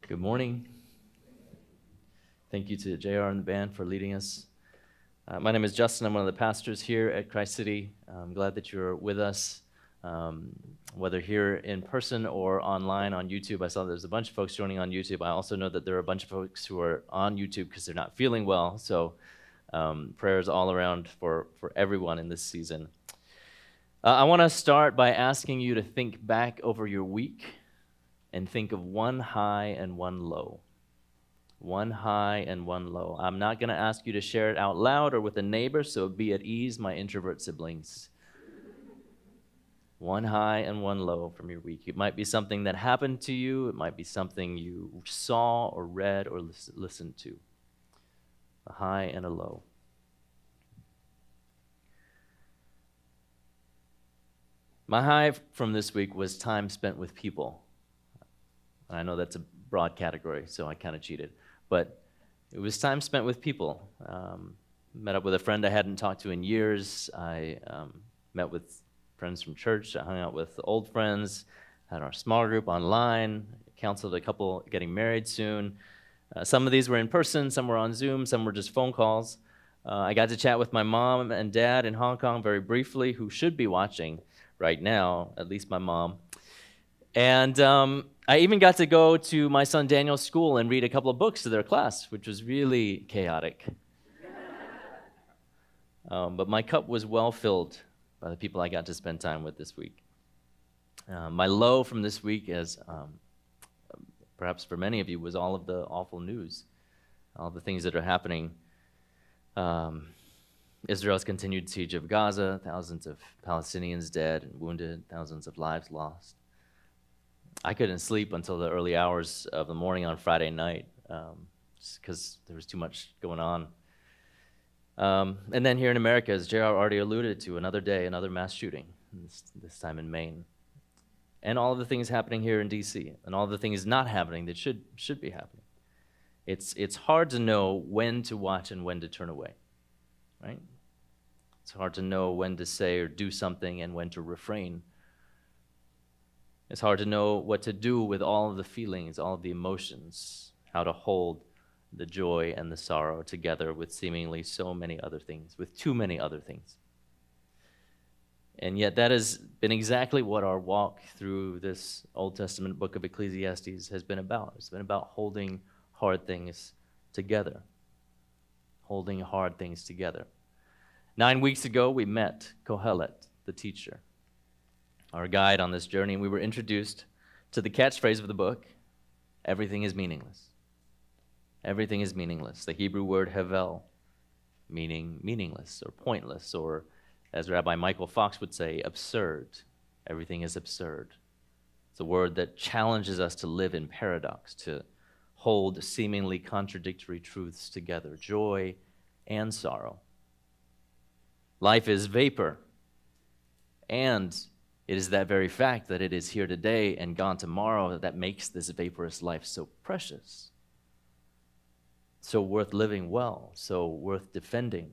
Good morning. Thank you to JR and the band for leading us. My name is Justin. I'm one of the pastors here at Christ City. I'm glad that you're with us, whether here in person or online on YouTube. I saw there's a bunch of folks joining on YouTube. I also know that there are a bunch of folks who are on YouTube because they're not feeling well. So prayers all around for everyone in this season. I want to start by asking you to think back over your week and think of one high and one low. One high and one low. I'm not going to ask you to share it out loud or with a neighbor, so be at ease, my introvert siblings. One high and one low from your week. It might be something that happened to you. It might be something you saw or read or listened to. A high and a low. My high from this week was time spent with people. I know that's a broad category, so I kind of cheated. But it was time spent with people. Met up with a friend I hadn't talked to in years. I met with friends from church. I hung out with old friends, had our small group online, counseled a couple getting married soon. Some of these were in person, some were on Zoom, some were just phone calls. I got to chat with my mom and dad in Hong Kong very briefly, who should be watching right now, at least my mom. And I even got to go to my son Daniel's school and read a couple of books to their class, which was really chaotic. But my cup was well filled by the people I got to spend time with this week. My low from this week, as perhaps for many of you, was all of the awful news, all the things that are happening. Israel's continued siege of Gaza, thousands of Palestinians dead and wounded, thousands of lives lost. I couldn't sleep until the early hours of the morning on Friday night, just because there was too much going on. And then here in America, as JR already alluded to, another day, another mass shooting, this time in Maine. And all of the things happening here in D.C., and all the things not happening that should be happening. It's hard to know when to watch and when to turn away, right? It's hard to know when to say or do something and when to refrain. It's hard to know what to do with all of the feelings, all of the emotions, how to hold the joy and the sorrow together with seemingly so many other things, with too many other things. And yet that has been exactly what our walk through this Old Testament book of Ecclesiastes has been about. It's been about holding hard things together. Holding hard things together. 9 weeks ago, we met Kohelet, the teacher, our guide on this journey, and we were introduced to the catchphrase of the book, everything is meaningless. Everything is meaningless. The Hebrew word hevel, meaning meaningless or pointless, or as Rabbi Michael Fox would say, absurd. Everything is absurd. It's a word that challenges us to live in paradox, to hold seemingly contradictory truths together, joy and sorrow. Life is vapor, and it is that very fact that it is here today and gone tomorrow that makes this vaporous life so precious, so worth living well, so worth defending,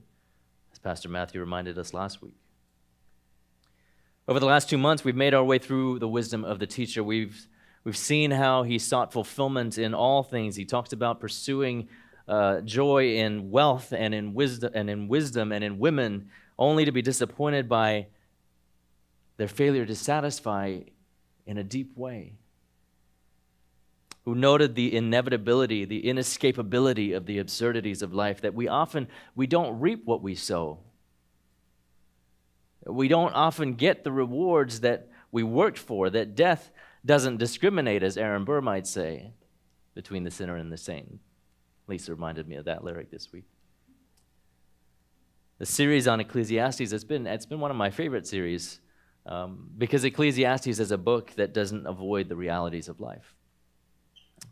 as Pastor Matthew reminded us last week. Over the last 2 months, we've made our way through the wisdom of the teacher. We've seen how he sought fulfillment in all things. He talks about pursuing joy in wealth and in wisdom and in women, only to be disappointed by their failure to satisfy in a deep way. Who noted the inevitability, the inescapability of the absurdities of life, that we don't reap what we sow. We don't often get the rewards that we worked for, that death doesn't discriminate, as Aaron Burr might say, between the sinner and the saint. Lisa reminded me of that lyric this week. The series on Ecclesiastes, it's been one of my favorite series, because Ecclesiastes is a book that doesn't avoid the realities of life.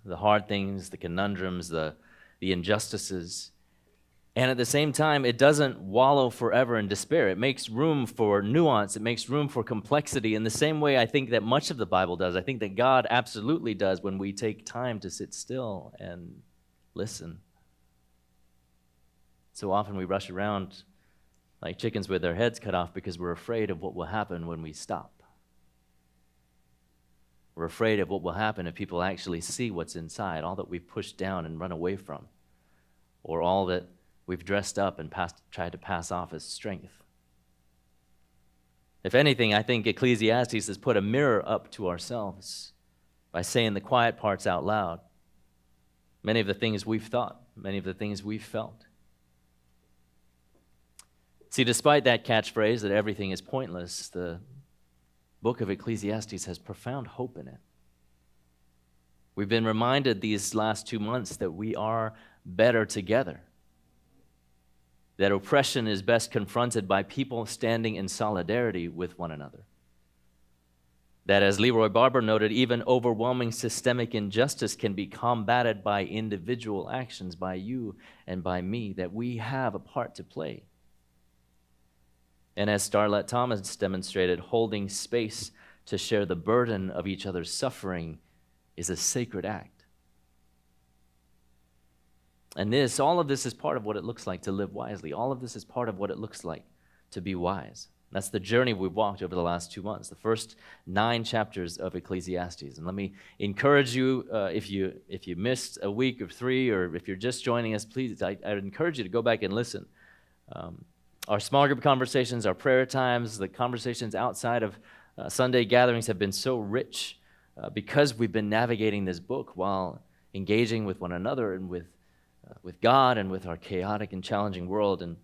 The hard things, the conundrums, the injustices. And at the same time, it doesn't wallow forever in despair. It makes room for nuance. It makes room for complexity in the same way I think that much of the Bible does. I think that God absolutely does when we take time to sit still and listen. So often we rush around like chickens with their heads cut off because we're afraid of what will happen when we stop. We're afraid of what will happen if people actually see what's inside, all that we've pushed down and run away from, or all that we've dressed up and tried to pass off as strength. If anything, I think Ecclesiastes has put a mirror up to ourselves by saying the quiet parts out loud. Many of the things we've thought, many of the things we've felt. See, despite that catchphrase that everything is pointless, the book of Ecclesiastes has profound hope in it. We've been reminded these last 2 months that we are better together, that oppression is best confronted by people standing in solidarity with one another, that, as Leroy Barber noted, even overwhelming systemic injustice can be combated by individual actions, by you and by me, that we have a part to play. And as Starlet Thomas demonstrated, holding space to share the burden of each other's suffering is a sacred act. And all of this is part of what it looks like to live wisely. All of this is part of what it looks like to be wise. That's the journey we've walked over the last 2 months, the first 9 chapters of Ecclesiastes. And let me encourage you, if you missed a week or 3, or if you're just joining us, please, I would encourage you to go back and listen. Our small group conversations, our prayer times, the conversations outside of Sunday gatherings have been so rich because we've been navigating this book while engaging with one another and with God and with our chaotic and challenging world. And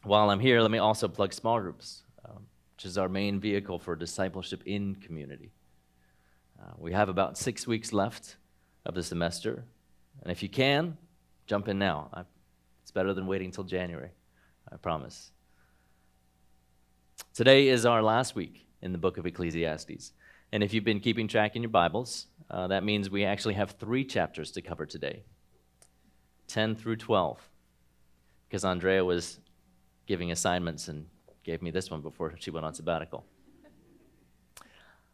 while I'm here, let me also plug small groups, which is our main vehicle for discipleship in community. We have about 6 weeks left of the semester, and if you can, jump in now. It's better than waiting until January, I promise. Today is our last week in the book of Ecclesiastes, and if you've been keeping track in your Bibles, that means we actually have 3 chapters to cover today, 10 through 12, because Andrea was giving assignments and gave me this one before she went on sabbatical.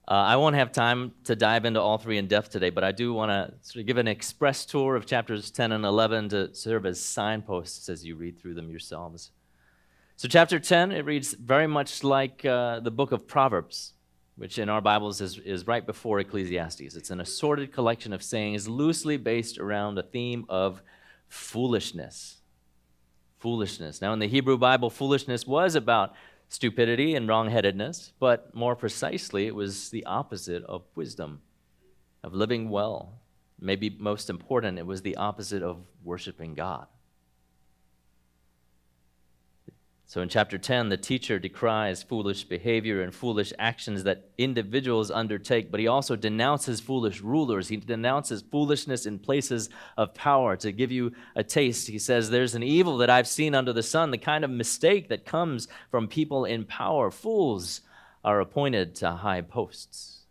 I won't have time to dive into all 3 in depth today, but I do want to sort of give an express tour of chapters 10 and 11 to serve as signposts as you read through them yourselves. So chapter 10, it reads very much like the book of Proverbs, which in our Bibles is right before Ecclesiastes. It's an assorted collection of sayings loosely based around a theme of foolishness. Foolishness. Now, in the Hebrew Bible, foolishness was about stupidity and wrongheadedness, but more precisely, it was the opposite of wisdom, of living well. Maybe most important, it was the opposite of worshiping God. So in chapter 10, the teacher decries foolish behavior and foolish actions that individuals undertake, but he also denounces foolish rulers. He denounces foolishness in places of power. To give you a taste, he says, there's an evil that I've seen under the sun, the kind of mistake that comes from people in power. Fools are appointed to high posts.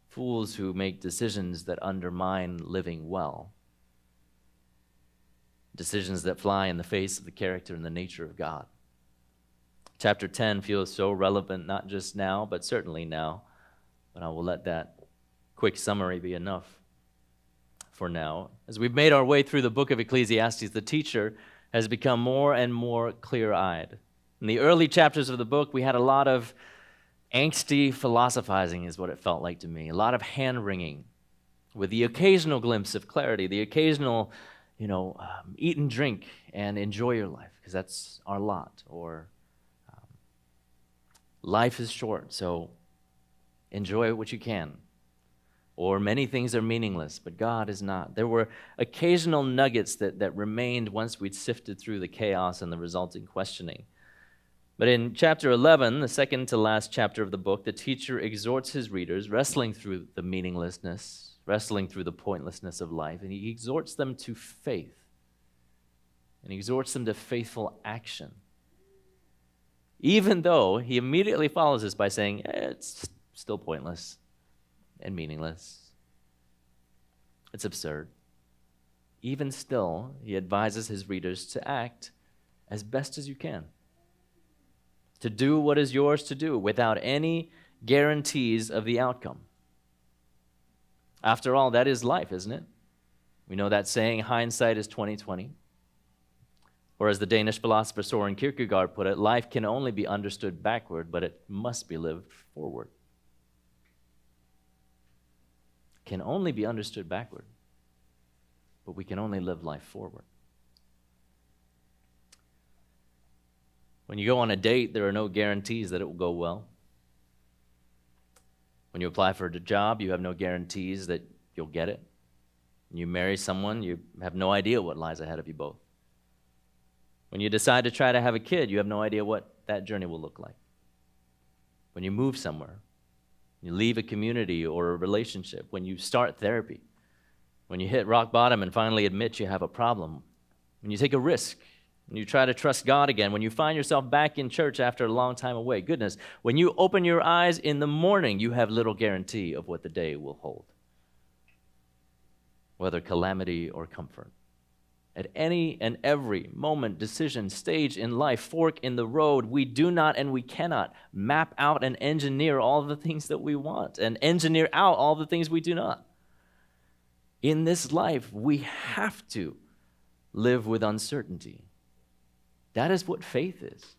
Fools who make decisions that undermine living well. Decisions that fly in the face of the character and the nature of God. Chapter 10 feels so relevant, not just now, but certainly now. But I will let that quick summary be enough for now. As we've made our way through the book of Ecclesiastes, the teacher has become more and more clear-eyed. In the early chapters of the book, we had a lot of angsty philosophizing, is what it felt like to me. A lot of hand-wringing, with the occasional glimpse of clarity, the occasional eat and drink and enjoy your life, because that's our lot. Or life is short, so enjoy what you can. Or many things are meaningless, but God is not. There were occasional nuggets that remained once we'd sifted through the chaos and the resulting questioning. But in chapter 11, the second to last chapter of the book, the teacher exhorts his readers, wrestling through the meaninglessness, wrestling through the pointlessness of life, and he exhorts them to faith, and he exhorts them to faithful action. Even though he immediately follows this by saying, it's still pointless and meaningless. It's absurd. Even still, he advises his readers to act as best as you can, to do what is yours to do without any guarantees of the outcome. After all, that is life, isn't it? We know that saying, hindsight is 20/20. Or as the Danish philosopher Søren Kierkegaard put it, life can only be understood backward, but it must be lived forward. can only be understood backward, but we can only live life forward. When you go on a date, there are no guarantees that it will go well. When you apply for a job, you have no guarantees that you'll get it. When you marry someone, you have no idea what lies ahead of you both. When you decide to try to have a kid, you have no idea what that journey will look like. When you move somewhere, you leave a community or a relationship, when you start therapy, when you hit rock bottom and finally admit you have a problem, when you take a risk, when you try to trust God again, when you find yourself back in church after a long time away, goodness, when you open your eyes in the morning, you have little guarantee of what the day will hold, whether calamity or comfort. At any and every moment, decision, stage in life, fork in the road, we do not and we cannot map out and engineer all the things that we want and engineer out all the things we do not. In this life, we have to live with uncertainty. That is what faith is.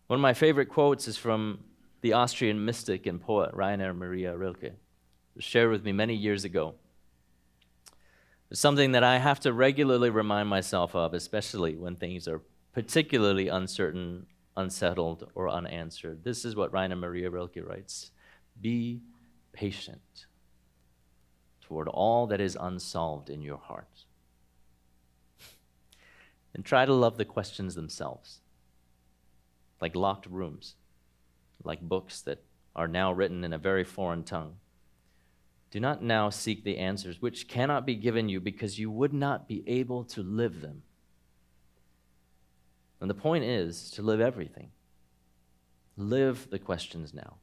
One of my favorite quotes is from the Austrian mystic and poet Rainer Maria Rilke. It was shared with me many years ago. It's something that I have to regularly remind myself of, especially when things are particularly uncertain, unsettled, or unanswered. This is what Rainer Maria Rilke writes: "Be patient toward all that is unsolved in your heart. And try to love the questions themselves, like locked rooms, like books that are now written in a very foreign tongue. Do not now seek the answers which cannot be given you because you would not be able to live them." And the point is to live everything. Live the questions now.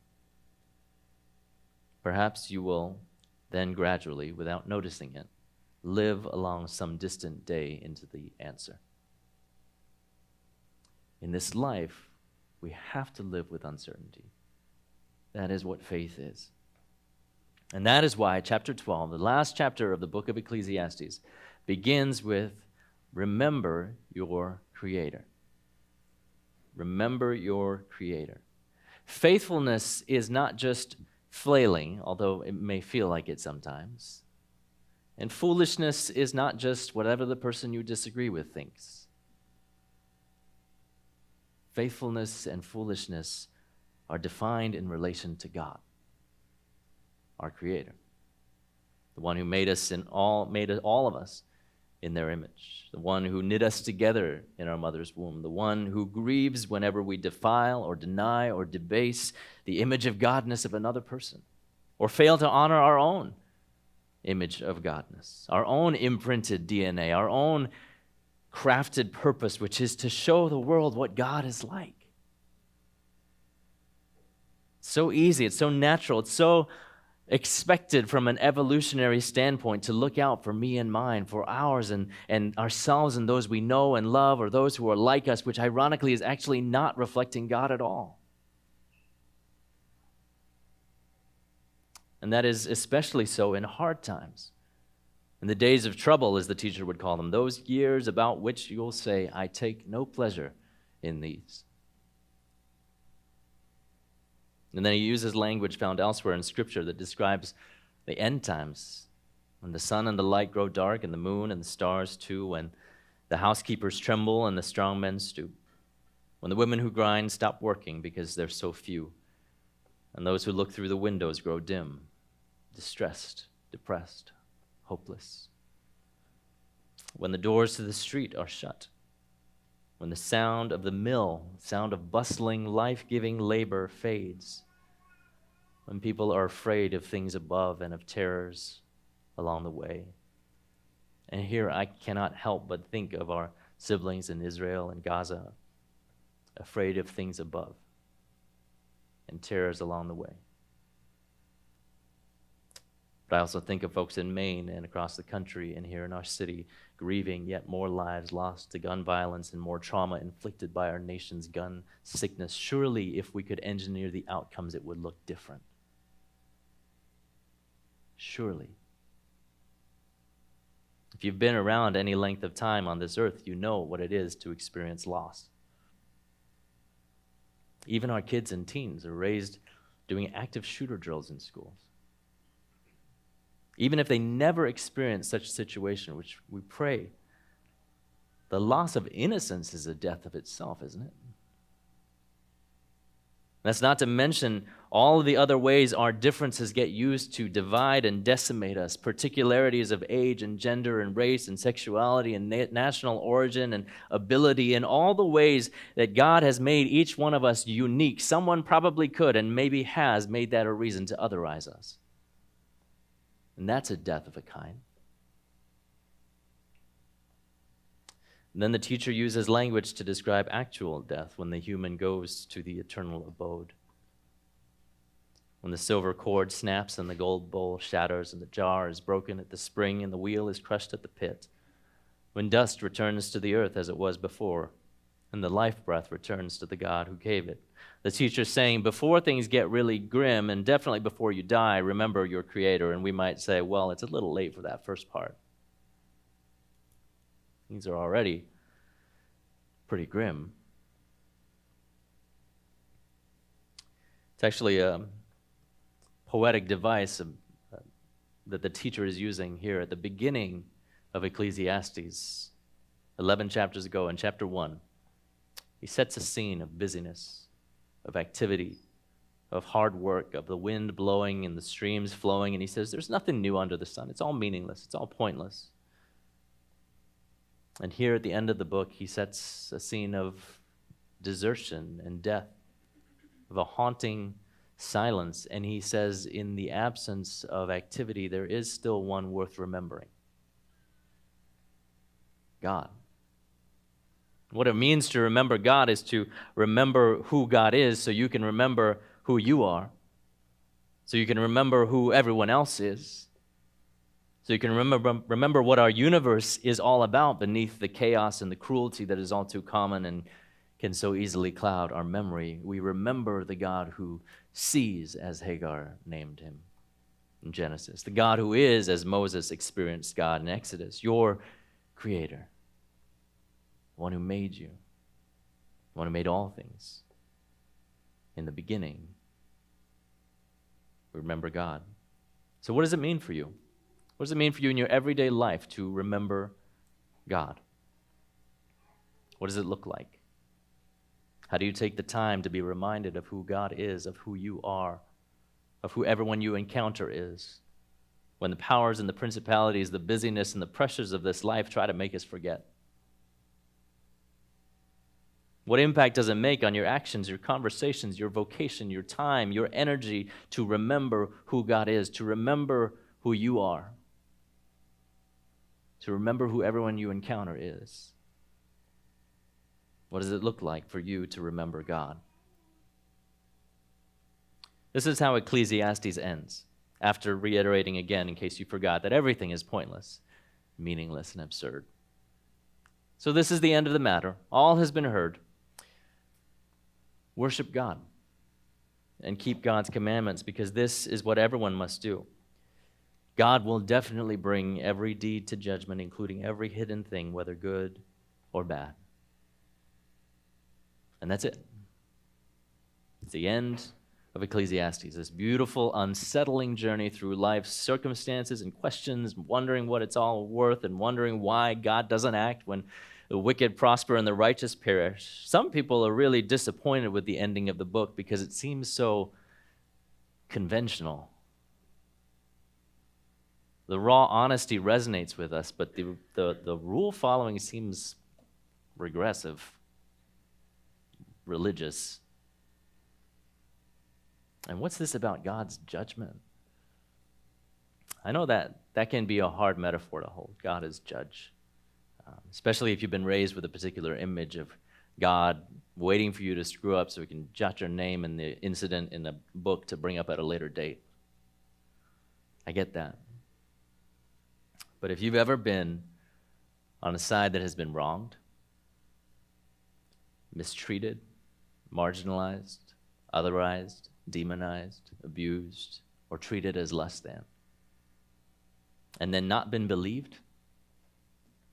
Perhaps you will then gradually, without noticing it, live along some distant day into the answer. In this life, we have to live with uncertainty. That is what faith is. And that is why chapter 12, the last chapter of the book of Ecclesiastes, begins with, remember your Creator. Remember your Creator. Faithfulness is not just flailing, although it may feel like it sometimes. And foolishness is not just whatever the person you disagree with thinks. Faithfulness and foolishness are defined in relation to God, our Creator, the one who made all of us in their image, the one who knit us together in our mother's womb, the one who grieves whenever we defile or deny or debase the image of godness of another person, or fail to honor our own image of godness, our own imprinted DNA, our own crafted purpose, which is to show the world what God is like. It's so easy, it's so natural, it's so expected from an evolutionary standpoint to look out for me and mine, for ours and ourselves and those we know and love, or those who are like us, which ironically is actually not reflecting God at all. And that is especially so in hard times. In the days of trouble, as the teacher would call them, those years about which you'll say, I take no pleasure in these. And then he uses language found elsewhere in Scripture that describes the end times, when the sun and the light grow dark, and the moon and the stars too, when the housekeepers tremble and the strong men stoop, when the women who grind stop working because they're so few, and those who look through the windows grow dim, distressed, depressed, hopeless. When the doors to the street are shut, when the sound of the mill, sound of bustling, life-giving labor fades, when people are afraid of things above and of terrors along the way. And here I cannot help but think of our siblings in Israel and Gaza, afraid of things above and terrors along the way. But I also think of folks in Maine and across the country and here in our city, grieving yet more lives lost to gun violence and more trauma inflicted by our nation's gun sickness. Surely, if we could engineer the outcomes, it would look different. Surely. If you've been around any length of time on this earth, you know what it is to experience loss. Even our kids and teens are raised doing active shooter drills in schools. Even if they never experience such a situation, which we pray, the loss of innocence is a death of itself, isn't it? That's not to mention all of the other ways our differences get used to divide and decimate us, particularities of age and gender and race and sexuality and national origin and ability, and all the ways that God has made each one of us unique. Someone probably could and maybe has made that a reason to otherize us. And that's a death of a kind. And then the teacher uses language to describe actual death when the human goes to the eternal abode. When the silver cord snaps and the gold bowl shatters and the jar is broken at the spring and the wheel is crushed at the pit. When dust returns to the earth as it was before and the life breath returns to the God who gave it. The teacher's saying, before things get really grim and definitely before you die, remember your Creator. And we might say, well, it's a little late for that first part. These are already pretty grim. It's actually a poetic device that the teacher is using here at the beginning of Ecclesiastes, 11 chapters ago in chapter 1. He sets a scene of busyness, of activity, of hard work, of the wind blowing and the streams flowing, and he says, there's nothing new under the sun. It's all meaningless. It's all pointless. And here at the end of the book, he sets a scene of desertion and death, of a haunting silence. And he says, in the absence of activity, there is still one worth remembering. God. What it means to remember God is to remember who God is so you can remember who you are, so you can remember who everyone else is. So you can remember what our universe is all about beneath the chaos and the cruelty that is all too common and can so easily cloud our memory. We remember the God who sees, as Hagar named him in Genesis. The God who is, as Moses experienced God in Exodus, your Creator, the one who made you, the one who made all things. In the beginning, we remember God. So what does it mean for you? What does it mean for you in your everyday life to remember God? What does it look like? How do you take the time to be reminded of who God is, of who you are, of who everyone you encounter is, when the powers and the principalities, the busyness and the pressures of this life try to make us forget? What impact does it make on your actions, your conversations, your vocation, your time, your energy to remember who God is, to remember who you are, to remember who everyone you encounter is? What does it look like for you to remember God? This is how Ecclesiastes ends, after reiterating again, in case you forgot, that everything is pointless, meaningless, and absurd. So this is the end of the matter. All has been heard. Worship God and keep God's commandments, because this is what everyone must do. God will definitely bring every deed to judgment, including every hidden thing, whether good or bad. And that's it. It's the end of Ecclesiastes, this beautiful, unsettling journey through life's circumstances and questions, wondering what it's all worth and wondering why God doesn't act when the wicked prosper and the righteous perish. Some people are really disappointed with the ending of the book because it seems so conventional. The raw honesty resonates with us, but the rule following seems regressive, religious. And what's this about God's judgment? I know that can be a hard metaphor to hold, God as judge, especially if you've been raised with a particular image of God waiting for you to screw up so he can jot your name in the incident in a book to bring up at a later date. I get that. But if you've ever been on a side that has been wronged, mistreated, marginalized, otherized, demonized, abused, or treated as less than, and then not been believed,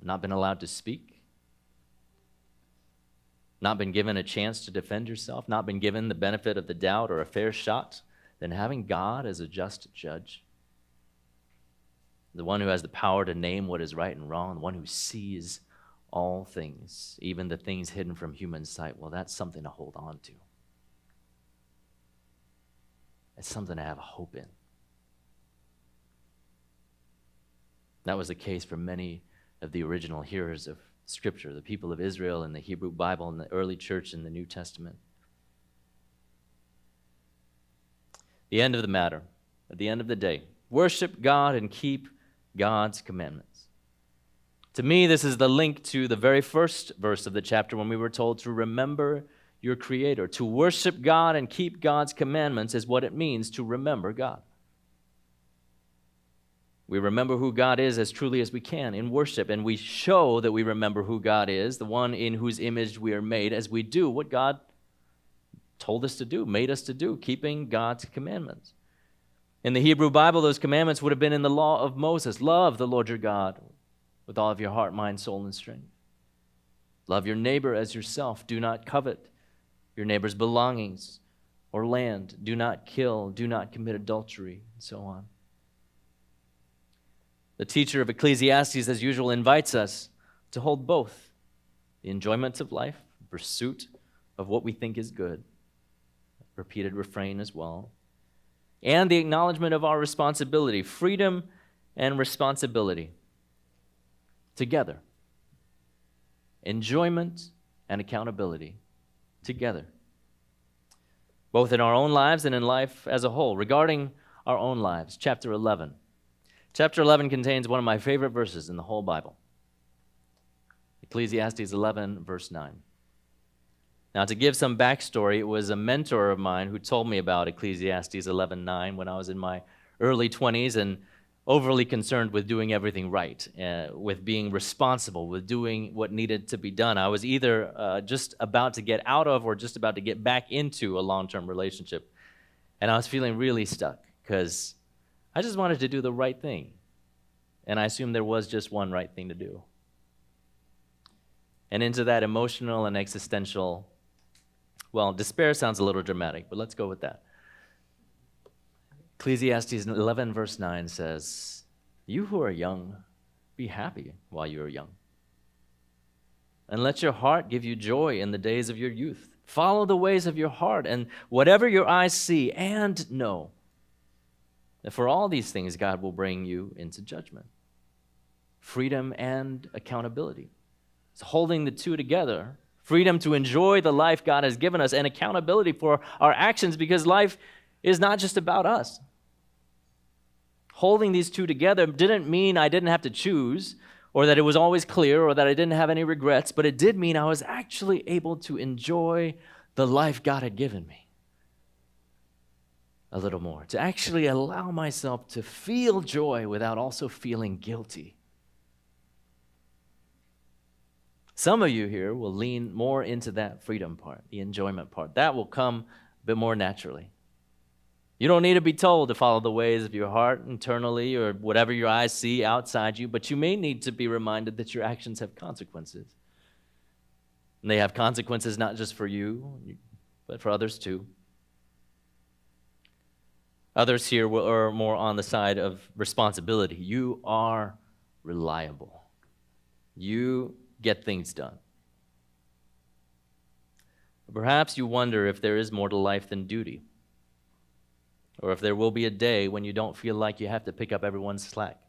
not been allowed to speak, not been given a chance to defend yourself, not been given the benefit of the doubt or a fair shot than having God as a just judge, the one who has the power to name what is right and wrong, the one who sees all things, even the things hidden from human sight. Well, that's something to hold on to. It's something to have hope in. That was the case for many of the original hearers of Scripture, the people of Israel and the Hebrew Bible and the early church in the New Testament. The end of the matter, at the end of the day, worship God and keep God's commandments. To me, this is the link to the very first verse of the chapter when we were told to remember your Creator. To worship God and keep God's commandments is what it means to remember God. We remember who God is as truly as we can in worship, and we show that we remember who God is, the one in whose image we are made, as we do what God told us to do, made us to do, keeping God's commandments. In the Hebrew Bible, those commandments would have been in the law of Moses. Love the Lord your God with all of your heart, mind, soul, and strength. Love your neighbor as yourself. Do not covet your neighbor's belongings or land. Do not kill. Do not commit adultery, and so on. The teacher of Ecclesiastes, as usual, invites us to hold both the enjoyments of life, pursuit of what we think is good, repeated refrain as well, and the acknowledgement of our responsibility, freedom and responsibility together. Enjoyment and accountability together, both in our own lives and in life as a whole. Regarding our own lives, chapter 11. Chapter 11 contains one of my favorite verses in the whole Bible. Ecclesiastes 11, verse 9. Now, to give some backstory, it was a mentor of mine who told me about Ecclesiastes 11:9 when I was in my early 20s and overly concerned with doing everything right, with being responsible, with doing what needed to be done. I was either just about to get out of or just about to get back into a long-term relationship. And I was feeling really stuck because I just wanted to do the right thing. And I assumed there was just one right thing to do. And into that emotional and existential, well, despair sounds a little dramatic, but let's go with that. Ecclesiastes 11, verse 9 says, "You who are young, be happy while you are young. And let your heart give you joy in the days of your youth. Follow the ways of your heart, and whatever your eyes see, and know that for all these things God will bring you into judgment." Freedom and accountability. It's holding the two together. Freedom to enjoy the life God has given us, and accountability for our actions, because life is not just about us. Holding these two together didn't mean I didn't have to choose, or that it was always clear, or that I didn't have any regrets, but it did mean I was actually able to enjoy the life God had given me a little more, to actually allow myself to feel joy without also feeling guilty. Some of you here will lean more into that freedom part, the enjoyment part. That will come a bit more naturally. You don't need to be told to follow the ways of your heart internally or whatever your eyes see outside you, but you may need to be reminded that your actions have consequences. And they have consequences not just for you, but for others too. Others here are more on the side of responsibility. You are reliable. You get things done. Perhaps you wonder if there is more to life than duty, or if there will be a day when you don't feel like you have to pick up everyone's slack.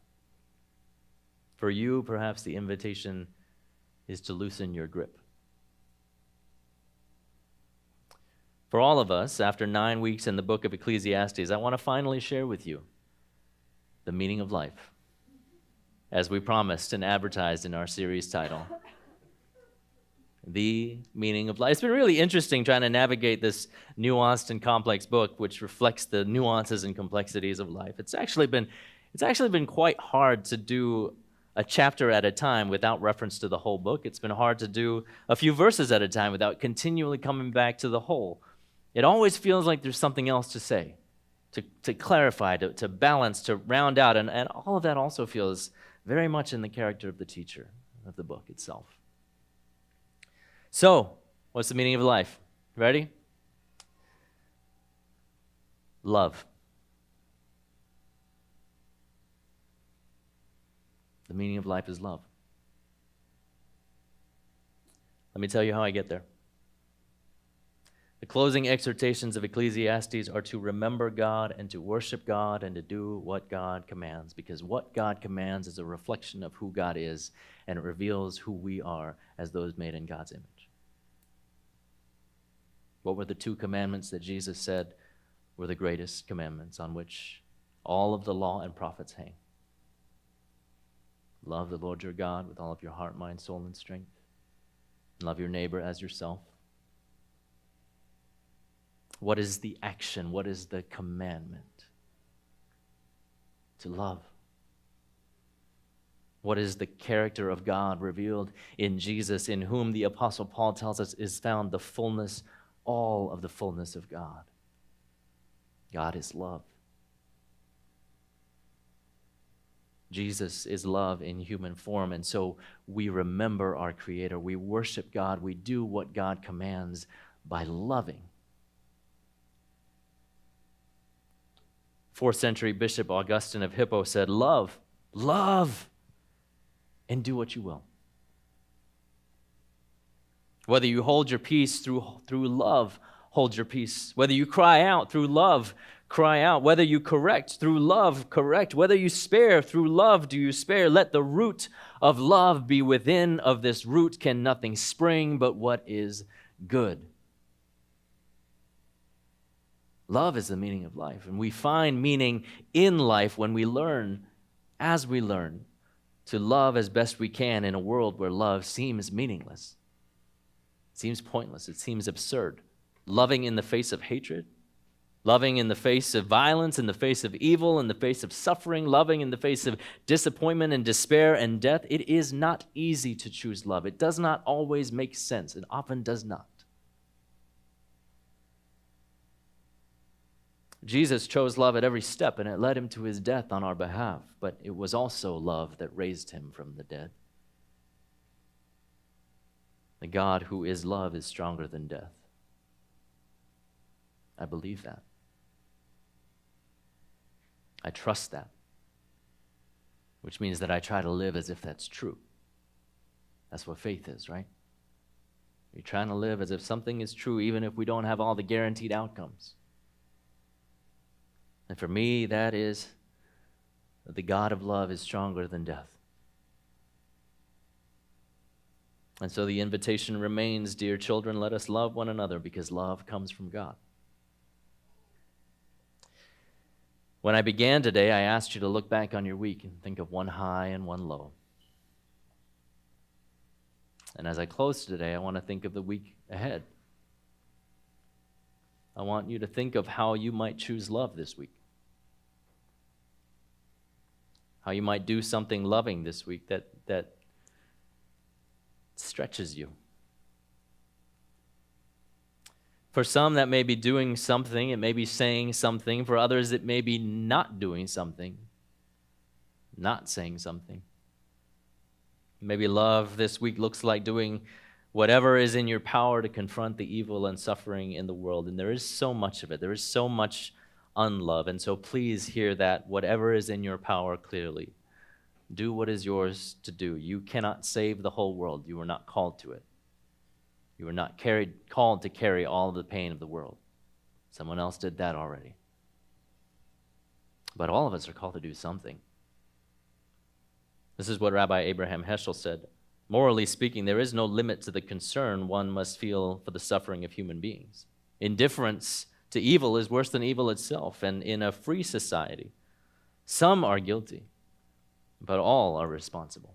For you, perhaps the invitation is to loosen your grip. For all of us, after 9 weeks in the book of Ecclesiastes, I want to finally share with you the meaning of life, as we promised and advertised in our series title, The Meaning of Life. It's been really interesting trying to navigate this nuanced and complex book, which reflects the nuances and complexities of life. It's actually been quite hard to do a chapter at a time without reference to the whole book. It's been hard to do a few verses at a time without continually coming back to the whole. It always feels like there's something else to say, to clarify, to balance, to round out, and all of that also feels very much in the character of the teacher of the book itself. So, what's the meaning of life? Ready? Love. The meaning of life is love. Let me tell you how I get there. The closing exhortations of Ecclesiastes are to remember God and to worship God and to do what God commands, because what God commands is a reflection of who God is, and it reveals who we are as those made in God's image. What were the two commandments that Jesus said were the greatest commandments on which all of the law and prophets hang? Love the Lord your God with all of your heart, mind, soul, and strength. Love your neighbor as yourself. What is the action? What is the commandment? To love. What is the character of God revealed in Jesus, in whom the Apostle Paul tells us is found the fullness, all of the fullness of God? God is love. Jesus is love in human form, and so we remember our Creator. We worship God. We do what God commands by loving. 4th century Bishop Augustine of Hippo said, love, and do what you will. Whether you hold your peace through love, hold your peace. Whether you cry out through love, cry out. Whether you correct through love, correct. Whether you spare through love, do you spare. Let the root of love be within. Of this root can nothing spring but what is good. Love is the meaning of life, and we find meaning in life when we learn, as we learn, to love as best we can in a world where love seems meaningless. It seems pointless. It seems absurd. Loving in the face of hatred, loving in the face of violence, in the face of evil, in the face of suffering, loving in the face of disappointment and despair and death. It is not easy to choose love. It does not always make sense. It often does not. Jesus chose love at every step, and it led him to his death on our behalf. But it was also love that raised him from the dead. The God who is love is stronger than death. I believe that. I trust that. Which means that I try to live as if that's true. That's what faith is, right? We're trying to live as if something is true, even if we don't have all the guaranteed outcomes. And for me, that is that the God of love is stronger than death. And so the invitation remains, dear children, let us love one another, because love comes from God. When I began today, I asked you to look back on your week and think of one high and one low. And as I close today, I want to think of the week ahead. I want you to think of how you might choose love this week. How you might do something loving this week that stretches you. For some, that may be doing something. It may be saying something. For others, it may be not doing something, not saying something. Maybe love this week looks like doing whatever is in your power to confront the evil and suffering in the world. And there is so much of it. There is so much unlove. And so please hear that. Whatever is in your power, clearly, do what is yours to do. You cannot save the whole world. You are not called to it. You are not called to carry all of the pain of the world. Someone else did that already. But all of us are called to do something. This is what Rabbi Abraham Heschel said. Morally speaking, there is no limit to the concern one must feel for the suffering of human beings. Indifference to evil is worse than evil itself, and in a free society, some are guilty, but all are responsible.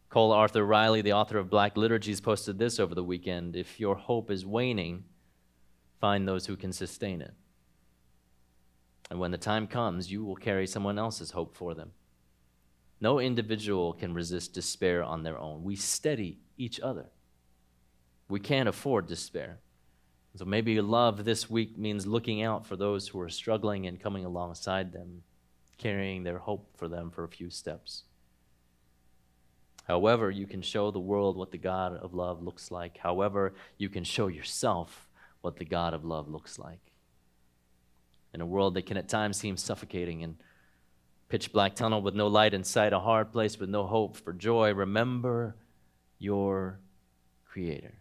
Cole Arthur Riley, the author of Black Liturgies, posted this over the weekend: if your hope is waning, find those who can sustain it. And when the time comes, you will carry someone else's hope for them. No individual can resist despair on their own. We steady each other. We can't afford despair. So maybe love this week means looking out for those who are struggling and coming alongside them, carrying their hope for them for a few steps. However, you can show the world what the God of love looks like. However, you can show yourself what the God of love looks like. In a world that can at times seem suffocating and pitch black tunnel with no light in sight, a hard place with no hope for joy, remember your Creator,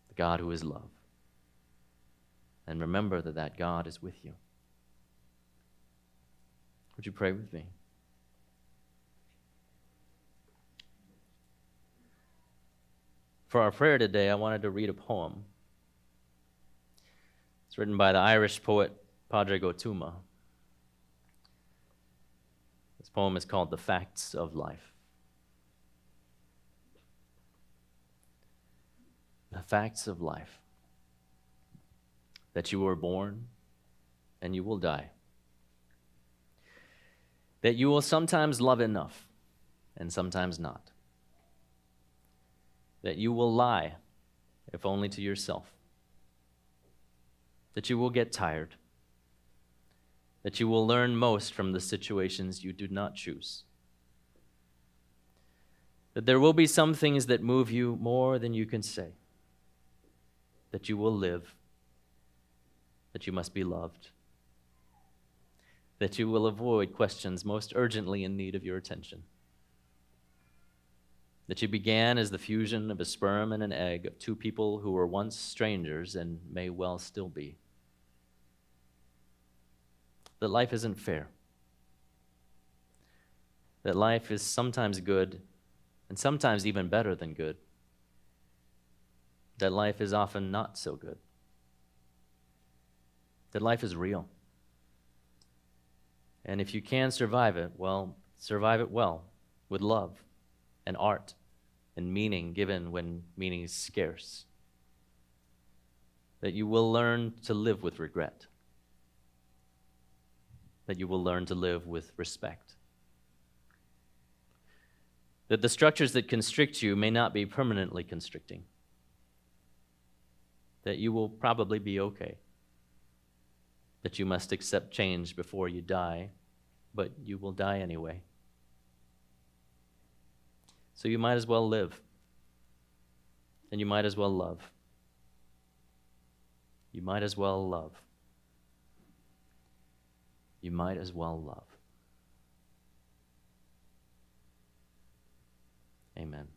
the God who is love. And remember that that God is with you. Would you pray with me? For our prayer today, I wanted to read a poem. It's written by the Irish poet Pádraig Ó Tuama. This poem is called The Facts of Life. The facts of life. That you were born and you will die. That you will sometimes love enough and sometimes not. That you will lie, if only to yourself. That you will get tired. That you will learn most from the situations you do not choose. That there will be some things that move you more than you can say. That you will live. That you must be loved. That you will avoid questions most urgently in need of your attention. That you began as the fusion of a sperm and an egg of two people who were once strangers and may well still be. That life isn't fair. That life is sometimes good and sometimes even better than good. That life is often not so good. That life is real. And if you can survive it, well, survive it well, with love and art and meaning given when meaning is scarce. That you will learn to live with regret. That you will learn to live with respect. That the structures that constrict you may not be permanently constricting. That you will probably be okay. That you must accept change before you die, but you will die anyway. So you might as well live. And you might as well love. You might as well love. You might as well love. Amen.